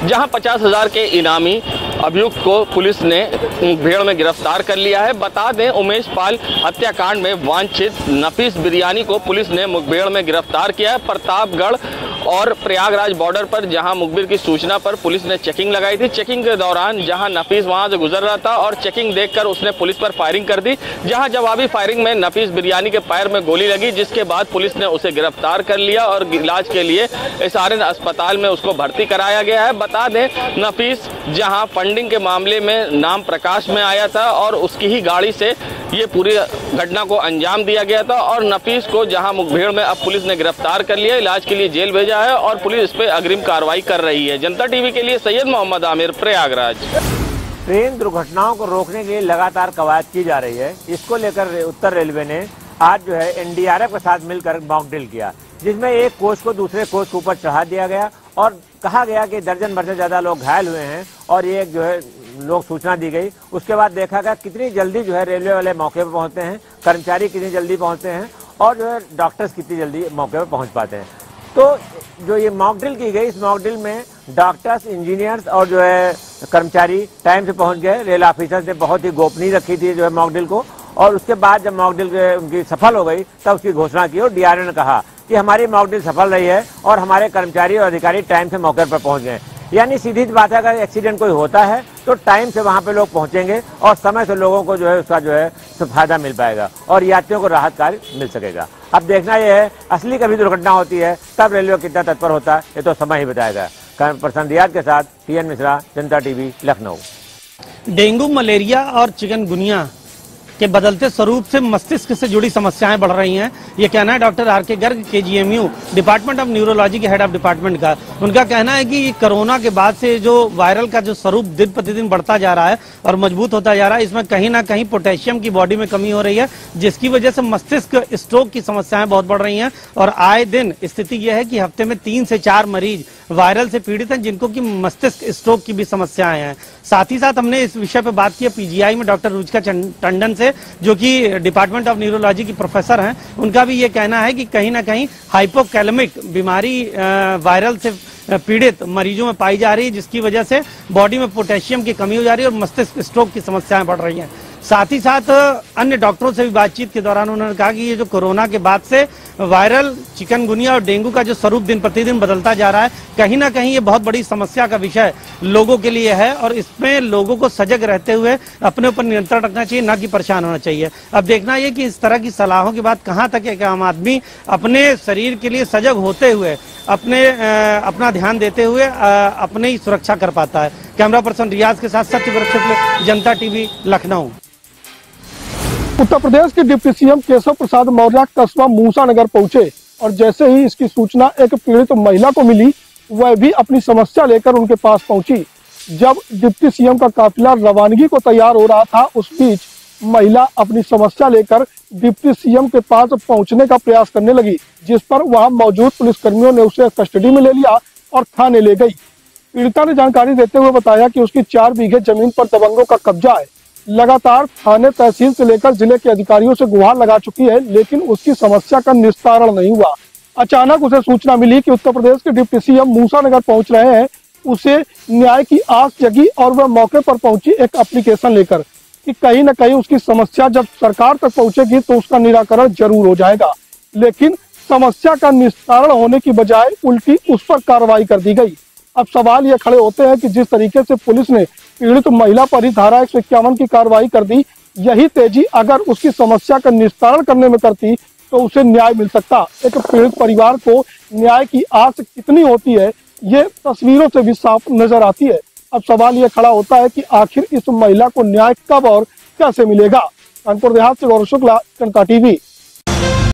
जहां 50,000 के इनामी अभियुक्त को पुलिस ने मुठभेड़ में गिरफ्तार कर लिया है। बता दें, उमेश पाल हत्याकांड में वांछित नफीस बिरयानी को पुलिस ने मुठभेड़ में गिरफ्तार किया है। प्रतापगढ़ और प्रयागराज बॉर्डर पर जहां मुखबिर की सूचना पर पुलिस ने चेकिंग लगाई थी। चेकिंग के दौरान जहां नफीस वहां से गुजर रहा था और चेकिंग देखकर उसने पुलिस पर फायरिंग कर दी, जहां जवाबी फायरिंग में नफीस बिरयानी के पैर में गोली लगी, जिसके बाद पुलिस ने उसे गिरफ्तार कर लिया और इलाज के लिए एसआरएन अस्पताल में उसको भर्ती कराया गया है। बता दें, नफीस जहां फंडिंग के मामले में नाम प्रकाश में आया था और उसकी ही गाड़ी से ये पूरी घटना को अंजाम दिया गया था और नफीस को जहां मुठभेड़ में अब पुलिस ने गिरफ्तार कर लिया, इलाज के लिए जेल भेजा है और पुलिस इस पे अग्रिम कार्रवाई कर रही है। जनता टीवी के लिए सैयद मोहम्मद आमिर, प्रयागराज। ट्रेन दुर्घटनाओं को रोकने के लिए लगातार कवायद की जा रही है। इसको लेकर उत्तर रेलवे ने आज जो है एनडीआरएफ के साथ मिलकर मॉक ड्रिल किया, जिसमें एक कोच को दूसरे कोच के ऊपर चढ़ा दिया गया और कहा गया कि दर्जन भर से ज्यादा लोग घायल हुए हैं और ये जो है लोग सूचना दी गई। उसके बाद देखा गया कितनी जल्दी जो है रेलवे वाले मौके पर पहुंचते हैं, कर्मचारी कितनी जल्दी पहुंचते हैं और जो है डॉक्टर्स कितनी जल्दी मौके पर पहुंच पाते हैं। तो जो ये मॉक ड्रिल की गई, इस मॉक ड्रिल में डॉक्टर्स, इंजीनियर्स और जो है कर्मचारी टाइम से पहुंच गए। रेल ऑफिसर्स ने बहुत ही गोपनीय रखी थी जो है मॉक ड्रिल को और उसके बाद जब मॉक ड्रिल उनकी सफल हो गई तब उसकी घोषणा की और डीआरएम ने कहा कि हमारी मॉक ड्रिल सफल रही है और हमारे कर्मचारी और अधिकारी टाइम से मौके पर पहुंच गए। यानी सीधी बात है, अगर एक्सीडेंट कोई होता है तो टाइम से वहां पे लोग पहुंचेंगे और समय से लोगों को जो है उसका जो है फायदा मिल पाएगा और यात्रियों को राहत कार्य मिल सकेगा। अब देखना यह है, असली कभी दुर्घटना होती है तब रेलवे कितना तत्पर होता है, ये तो समय ही बताएगा। पर्सन रियाज के साथ टीएन मिश्रा, जनता टीवी, लखनऊ। डेंगू, मलेरिया और चिकनगुनिया के बदलते स्वरूप से मस्तिष्क से जुड़ी समस्याएं बढ़ रही हैं। ये कहना है doctor R K. Garg, KGMU department of neurology के हेड ऑफ डिपार्टमेंट का। उनका कहना है कि कोरोना के बाद से जो वायरल का जो स्वरूप दिन प्रतिदिन बढ़ता जा रहा है और मजबूत होता जा रहा है, इसमें कहीं ना कहीं पोटेशियम की बॉडी में कमी हो रही है, जिसकी वजह से मस्तिष्क स्ट्रोक की समस्याएं बहुत बढ़ रही हैं और आए दिन स्थिति यह है कि हफ्ते में 3 से 4 मरीज वायरल से पीड़ित हैं, जिनको की मस्तिष्क स्ट्रोक की भी समस्याएं हैं। साथ ही साथ हमने इस विषय पर बात की पीजीआई में डॉक्टर रुचिका टंडन से, जो कि डिपार्टमेंट ऑफ न्यूरोलॉजी की प्रोफेसर हैं। उनका भी ये कहना है कि कहीं ना कहीं हाइपोकैलेमिक बीमारी वायरल से पीड़ित मरीजों में पाई जा रही है, जिसकी वजह से बॉडी में पोटेशियम की कमी हो जा रही है और मस्तिष्क स्ट्रोक की समस्याएं बढ़ रही हैं। साथ ही साथ अन्य डॉक्टरों से भी बातचीत के दौरान उन्होंने कहा कि ये जो कोरोना के बाद से वायरल चिकनगुनिया और डेंगू का जो स्वरूप दिन प्रतिदिन बदलता जा रहा है, कहीं ना कहीं ये बहुत बड़ी समस्या का विषय लोगों के लिए है और इसमें लोगों को सजग रहते हुए अपने ऊपर नियंत्रण रखना चाहिए, न कि परेशान होना चाहिए। अब देखना ये कि इस तरह की सलाहों के बाद कहाँ तक एक आम आदमी अपने शरीर के लिए सजग होते हुए अपना ध्यान देते हुए अपनी ही सुरक्षा कर पाता है। कैमरा पर्सन रियाज के साथ सत्यव्रत शुक्ल, जनता टीवी, लखनऊ। उत्तर प्रदेश के डिप्टी सीएम केशव प्रसाद मौर्य कस्बा मूसा नगर पहुंचे और जैसे ही इसकी सूचना एक पीड़ित महिला को मिली, वह भी अपनी समस्या लेकर उनके पास पहुंची। जब डिप्टी सीएम का काफिला रवानगी को तैयार हो रहा था, उस बीच महिला अपनी समस्या लेकर डिप्टी सीएम के पास पहुंचने का प्रयास करने लगी, जिस पर वहां मौजूद पुलिसकर्मियों ने उसे कस्टडी में ले लिया और थाने ले गई। पीड़िता ने जानकारी देते हुए बताया कि उसकी 4 बीघे जमीन पर दबंगों का कब्जा है। लगातार थाने, तहसील से लेकर जिले के अधिकारियों से गुहार लगा चुकी है, लेकिन उसकी समस्या का निस्तारण नहीं हुआ। अचानक उसे सूचना मिली कि उत्तर प्रदेश के डिप्टी सीएम मूसा नगर पहुंच रहे हैं। उसे न्याय की आस जगी और वह मौके पर पहुंची एक एप्लीकेशन लेकर कि कहीं न कहीं उसकी समस्या जब सरकार तक पहुंचेगी तो उसका निराकरण जरूर हो जाएगा। लेकिन समस्या का निस्तारण होने की बजाय उल्टी उस पर कार्रवाई कर दी गई। अब सवाल ये खड़े होते हैं कि जिस तरीके से पुलिस ने पीड़ित महिला पर ही धारा 151 की कार्रवाई कर दी, यही तेजी अगर उसकी समस्या का निस्तारण करने में करती तो उसे न्याय मिल सकता। एक पीड़ित परिवार को न्याय की आस कितनी होती है, ये तस्वीरों से भी साफ नजर आती है। अब सवाल ये खड़ा होता है कि आखिर इस महिला को न्याय कब और कैसे मिलेगा। कानपुर देहात से गौरव शुक्ला, जनता टीवी।